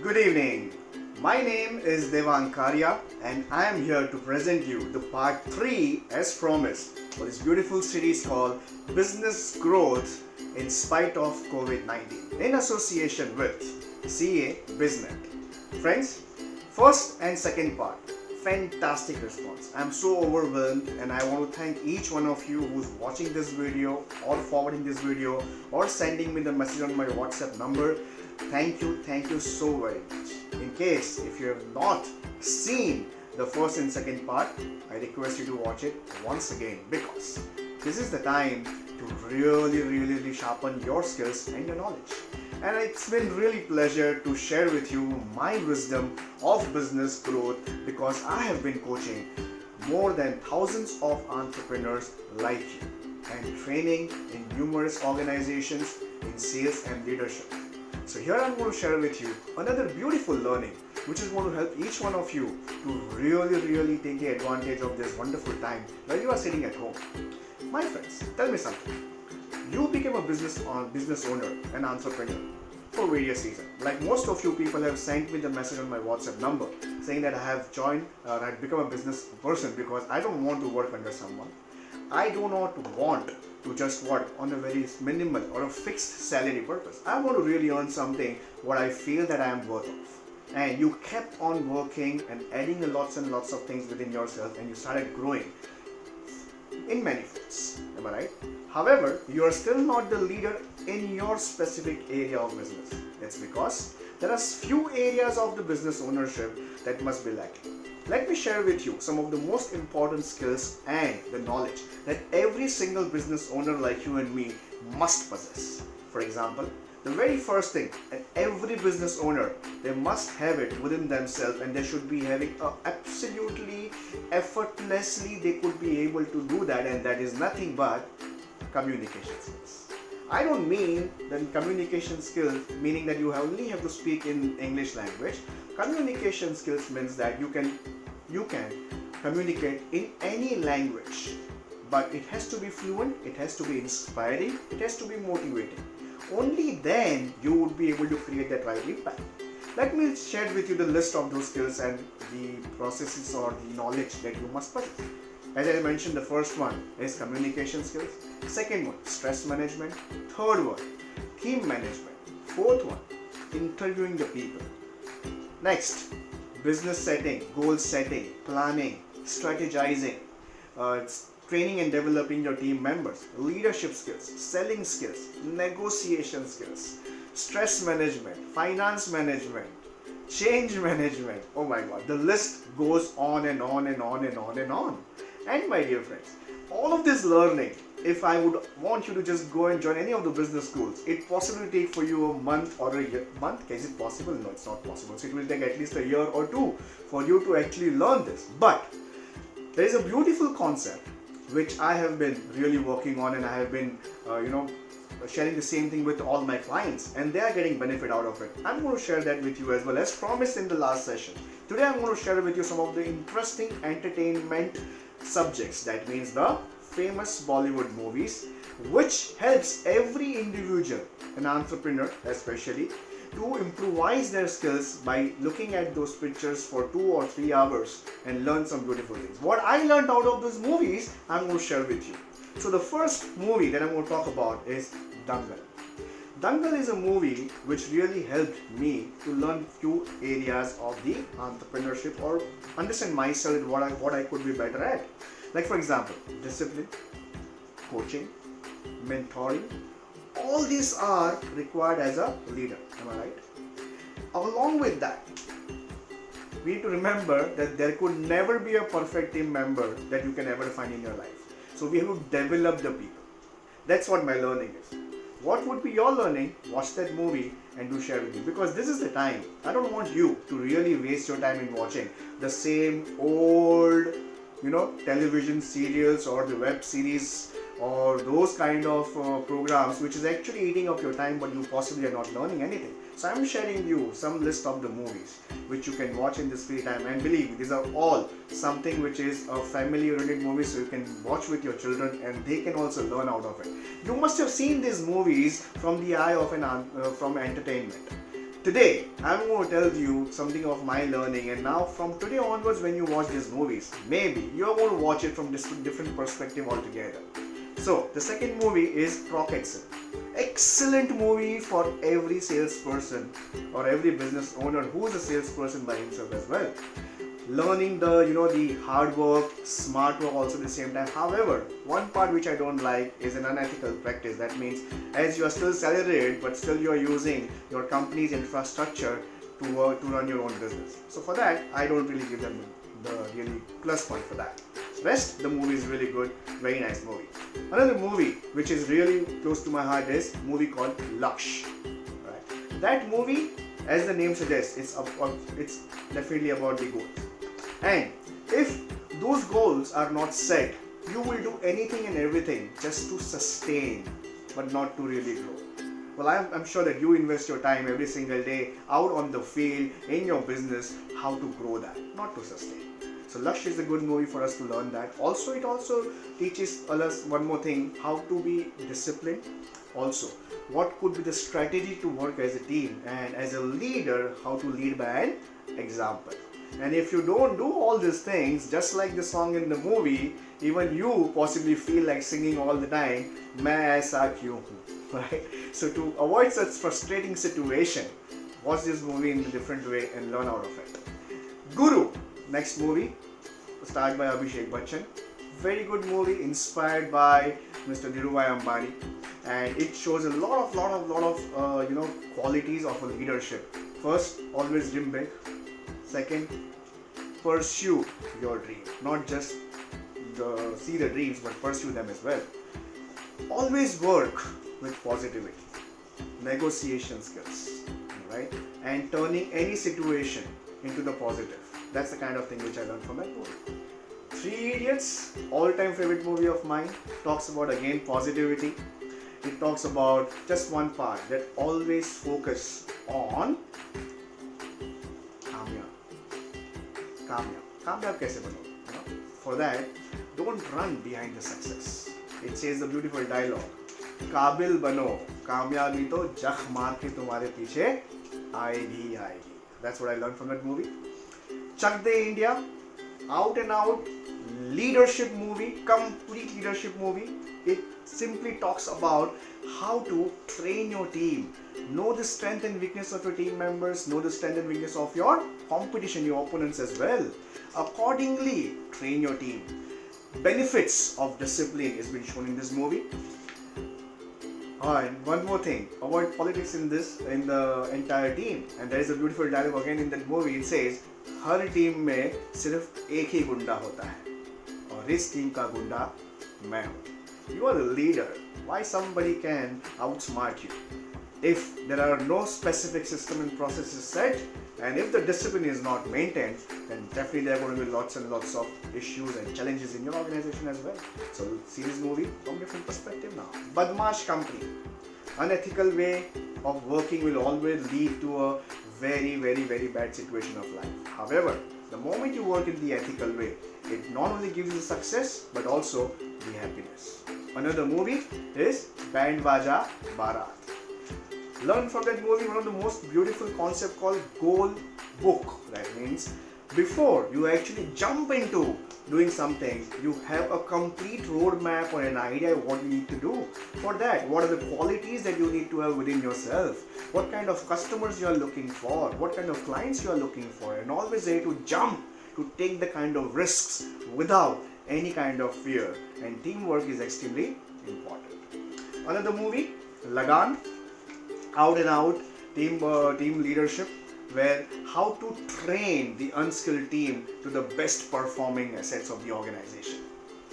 Good evening. My name is Devankarya and I am here to present you the part 3 as promised for this beautiful series called Business Growth in Spite of COVID-19 in association with CA BizNet. Friends, first and second part, fantastic response. I'm so overwhelmed and I want to thank each one of you who's watching this video or forwarding this video or sending me the message on my WhatsApp number. Thank you so very much. In case if you have not seen the first and second part, I request you to watch it once again because this is the time to really sharpen your skills and your knowledge. And it's been really pleasure to share with you my wisdom of business growth because I have been coaching more than thousands of entrepreneurs like you and training in numerous organizations in sales and leadership. So here I'm going to share with you another beautiful learning which is going to help each one of you to really take the advantage of this wonderful time while you are sitting at home. My friends, tell me something. You became a business owner, an entrepreneur for various reasons. Like most of you people have sent me the message on my WhatsApp number saying that I have joined or I have become a business person because I don't want to work under someone. I do not want to just work on a very minimal or a fixed salary purpose. I want to really earn something what I feel that I am worth of. And you kept on working and adding lots and lots of things within yourself and you started growing in many fields. Am I right? However, you are still not the leader in your specific area of business. It's because there are few areas of the business ownership that must be lacking. Let me share with you some of the most important skills and the knowledge that every single business owner like you and me must possess. For example, the very first thing that every business owner, they must have it within themselves and they should be having absolutely effortlessly they could be able to do that, and that is nothing but communication skills. I don't mean the communication skills meaning that you only have to speak in English language. Communication skills means that you can communicate in any language, but it has to be fluent, it has to be inspiring, it has to be motivating. Only then you would be able to create that right impact. Let me share with you the list of those skills and the processes or the knowledge that you must possess. As I mentioned, the first one is communication skills. Second one, stress management. Third one, team management. Fourth one, interviewing the people. Next, business setting, goal setting, planning, strategizing, training and developing your team members, leadership skills, selling skills, negotiation skills, stress management, finance management, change management. Oh my God, the list goes on and on and on and on and on. And my dear friends, all of this learning, if I would want you to just go and join any of the business schools, it possibly take for you a month or a year. Month? Is it possible? No, it's not possible. So it will take at least a year or two for you to actually learn this. But there is a beautiful concept which I have been really working on, and I have been, sharing the same thing with all my clients, and they are getting benefit out of it. I'm going to share that with you as well as promised in the last session. Today I'm going to share with you some of the interesting entertainment subjects. That means the famous Bollywood movies, which helps every individual, an entrepreneur especially, to improvise their skills by looking at those pictures for 2 or 3 hours and learn some beautiful things. What I learned out of those movies, I'm going to share with you. So the first movie that I'm going to talk about is Dangal. Dangal is a movie which really helped me to learn few areas of the entrepreneurship or understand myself what I could be better at. Like for example, discipline, coaching, mentoring. All these are required as a leader. Am I right? Along with that, we need to remember that there could never be a perfect team member that you can ever find in your life. So we have to develop the people. That's what my learning is. What would be your learning? Watch that movie and do share with me, because this is the time. I don't want you to really waste your time in watching the same old, television serials or the web series or those kind of programs which is actually eating up your time, but you possibly are not learning anything. So I'm sharing you some list of the movies which you can watch in this free time, and believe me, these are all something which is a family oriented movie, so you can watch with your children and they can also learn out of it. You must have seen these movies from the eye of from entertainment. Today, I'm going to tell you something of my learning, and now from today onwards when you watch these movies, maybe you're going to watch it from different perspective altogether. So, the second movie is Rocketson. Excellent movie for every salesperson or every business owner who is a salesperson by himself as well. Learning the hard work, smart work also at the same time. However, one part which I don't like is an unethical practice. That means as you are still salaried, but still you are using your company's infrastructure to run your own business. So for that, I don't really give them the really plus point for that. Rest, the movie is really good, very nice movie. Another movie which is really close to my heart is a movie called Laksh. Right? That movie, as the name suggests, it's definitely about the goals. And if those goals are not set, you will do anything and everything just to sustain, but not to really grow. Well, I'm sure that you invest your time every single day out on the field, in your business, how to grow that, not to sustain. So Laksh is a good movie for us to learn that. Also, it also teaches us one more thing, how to be disciplined. Also, what could be the strategy to work as a team, and as a leader, how to lead by an example. And if you don't do all these things, just like the song in the movie, even you possibly feel like singing all the time, "Main aisa kyun hu," right? So to avoid such frustrating situation, watch this movie in a different way and learn out of it. Guru, next movie, starred by Abhishek Bachchan. Very good movie, inspired by Mr. Dhirubhai Ambani, and it shows a lot of qualities of a leadership. First, always dream big. Second, pursue your dream, not just see the dreams, but pursue them as well. Always work with positivity, negotiation skills, right, and turning any situation into the positive. That's the kind of thing which I learned from that movie. Three Idiots, all-time favorite movie of mine, talks about again positivity. It talks about just one part, that always focus on कामयाब कैसे बनो? For that, don't run behind the success. It says the beautiful dialogue, काबिल बनो, कामयाबी तो जख मार के तुम्हारे पीछे आएगी आएगी. That's what I learned from that movie. Chak De India, out and out leadership movie, complete leadership movie. It simply talks about how to train your team, know the strength and weakness of your team members, know the strength and weakness of your competition, your opponents as well. Accordingly, train your team. Benefits of discipline is being shown in this movie. And one more thing, avoid politics in the entire team. And there is a beautiful dialogue again in that movie. It says, her team में सिर्फ एक ही गुंडा होता है, और इस team का गुंडा मैं हूँ. You are the leader. Why somebody can outsmart you? If there are no specific system and processes set, and if the discipline is not maintained, then definitely there are going to be lots and lots of issues and challenges in your organization as well. So see this movie from a different perspective now. Badmash Company. Unethical way of working will always lead to a very bad situation of life. However, the moment you work in the ethical way, it not only gives you success, but also the happiness. Another movie is Band Baja Barat. Learn from that movie one of the most beautiful concept called goal book. That means before you actually jump into doing something, you have a complete roadmap or an idea of what you need to do. For that, what are the qualities that you need to have within yourself? What kind of customers you are looking for? What kind of clients you are looking for? And always ready to jump, to take the kind of risks without any kind of fear. And teamwork is extremely important. Another movie, Lagan, out and out team leadership, where how to train the unskilled team to the best performing assets of the organization.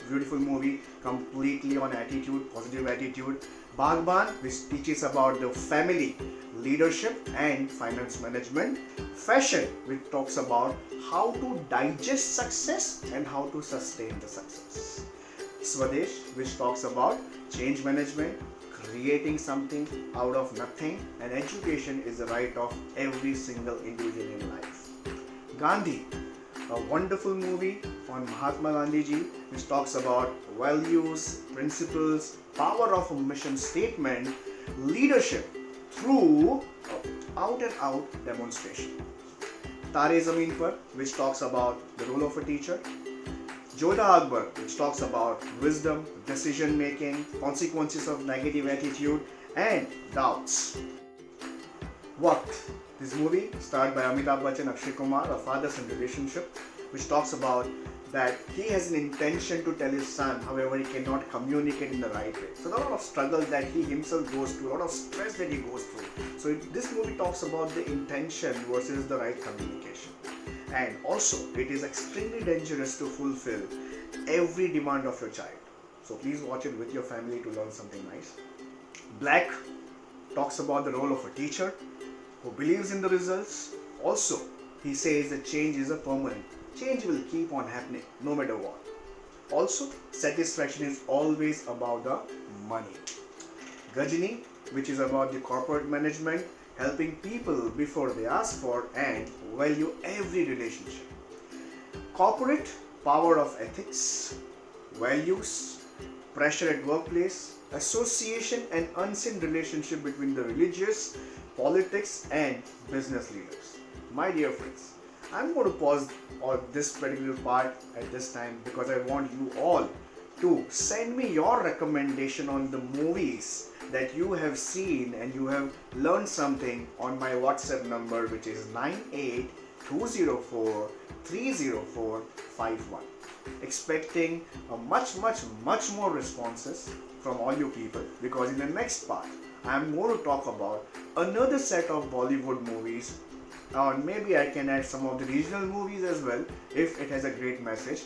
Beautiful movie, completely on attitude, positive attitude. Bagban, which teaches about the family, leadership and finance management. Fashion, which talks about how to digest success and how to sustain the success. Swadesh, which talks about change management, creating something out of nothing, and education is the right of every single individual in life. Gandhi, a wonderful movie on Mahatma Gandhi ji, which talks about values, principles, power of a mission statement, leadership, through out and out demonstration. Tare Zameen Par, which talks about the role of a teacher. Jodha Akbar, which talks about wisdom, decision making, consequences of negative attitude, and doubts. Waqt, this movie starred by Amitabh Bachchan, Akshay Kumar, a father-son relationship, which talks about that he has an intention to tell his son, however he cannot communicate in the right way. So there are a lot of struggles that he himself goes through, a lot of stress that he goes through. So this movie talks about the intention versus the right communication. And also, it is extremely dangerous to fulfill every demand of your child. So please watch it with your family to learn something nice. Black talks about the role of a teacher who believes in the results. Also, he says that change is a permanent. Change will keep on happening no matter what. Also, satisfaction is always about the money. Gajini, which is about the corporate management, helping people before they ask for and value every relationship. Corporate, power of ethics, values, pressure at workplace, association and unseen relationship between the religious, politics and business leaders. My dear friends, I'm going to pause on this particular part at this time because I want you all to send me your recommendation on the movies that you have seen and you have learned something on my WhatsApp number, which is 98204-30451. Expecting a much more responses from all you people, because in the next part I am going to talk about another set of Bollywood movies, or maybe I can add some of the regional movies as well if it has a great message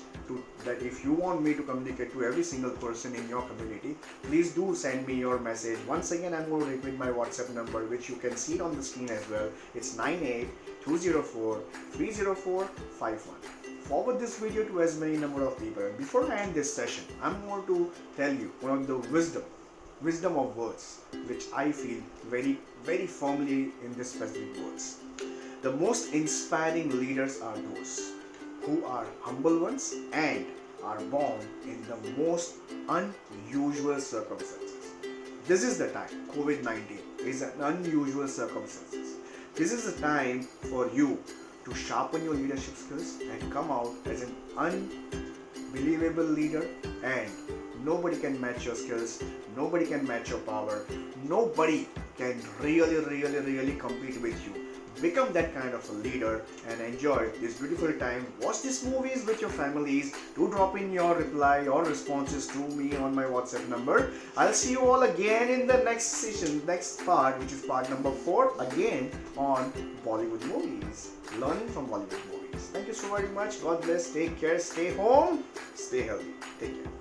that if you want me to communicate to every single person in your community, please do send me your message. Once again, I'm going to repeat my WhatsApp number, which you can see it on the screen as well. It's 98204-30451. Forward this video to as many number of people. And before I end this session, I'm going to tell you one of the wisdom of words, which I feel very firmly in this specific words. The most inspiring leaders are those who are humble ones and are born in the most unusual circumstances. This is the time. COVID-19 is an unusual circumstances. This is the time for you to sharpen your leadership skills and come out as an unbelievable leader, and nobody can match your skills, nobody can match your power, nobody can really compete with you. Become that kind of a leader and enjoy this beautiful time. Watch these movies with your families. Do drop in your reply or responses to me on my WhatsApp number. I'll see you all again in the next session, next part, which is part number 4, again on Bollywood movies. Learning from Bollywood movies. Thank you so very much. God bless. Take care. Stay home. Stay healthy. Take care.